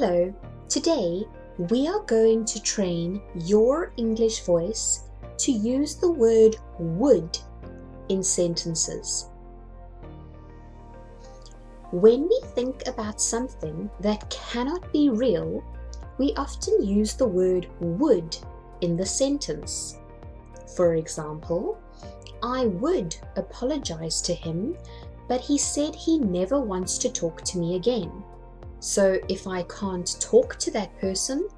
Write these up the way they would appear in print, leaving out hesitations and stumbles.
Hello, today we are going to train your English voice to use the word would in sentences. When we think about something that cannot be real, we often use the word would in the sentence. For example, I would apologize to him, but he said he never wants to talk to me again. So if I can't talk to that person,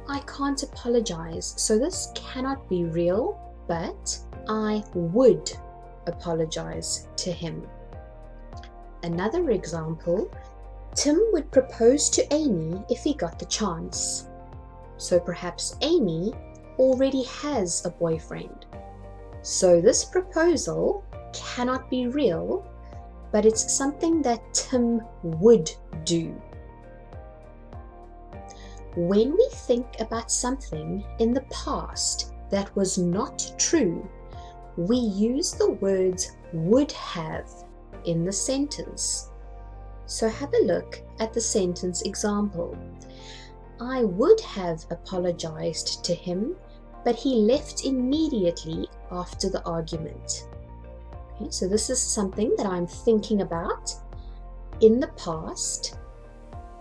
I can't apologize. So this cannot be real, but I would apologize to him. Another example, Tim would propose to Amy if he got the chance. So perhaps Amy already has a boyfriend. So this proposal cannot be real, but it's something that Tim would do. When we think about something in the past that was not true, we use the words would have in the sentence. So have a look at the sentence example. I would have apologized to him, but he left immediately after the argument. Okay, so this is something that I'm thinking about in the past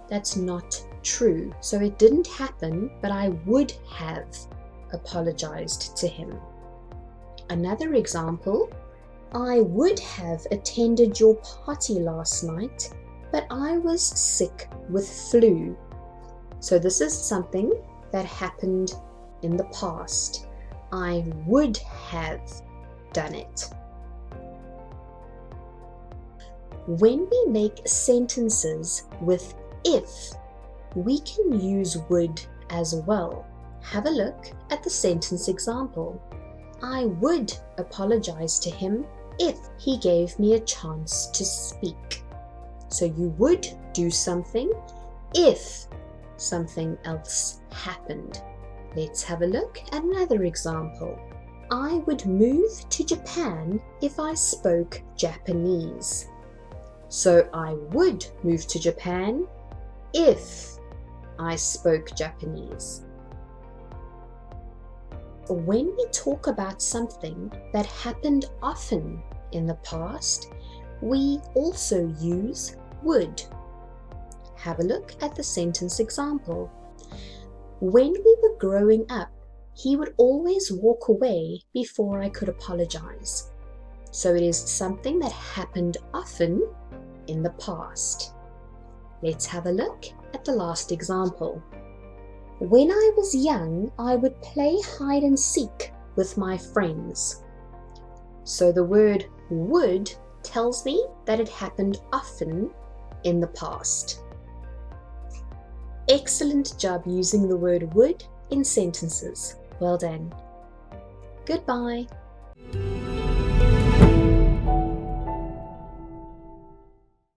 that's not true. So it didn't happen, but I would have apologized to him. Another example, I would have attended your party last night, but I was sick with flu. So this is something that happened in the past. I would have done it. When we make sentences with if, we can use would as well. Have a look at the sentence example. I would apologize to him if he gave me a chance to speak. So you would do something if something else happened. Let's have a look at another example. I would move to Japan if I spoke Japanese. So I would move to Japan if I spoke Japanese. When we talk about something that happened often in the past, we also use would. Have a look at the sentence example. When we were growing up, he would always walk away before I could apologize. So it is something that happened often in the past. Let's have a look at the last example. When I was young, I would play hide and seek with my friends. So the word would tells me that it happened often in the past. Excellent job using the word would in sentences. Well done. Goodbye.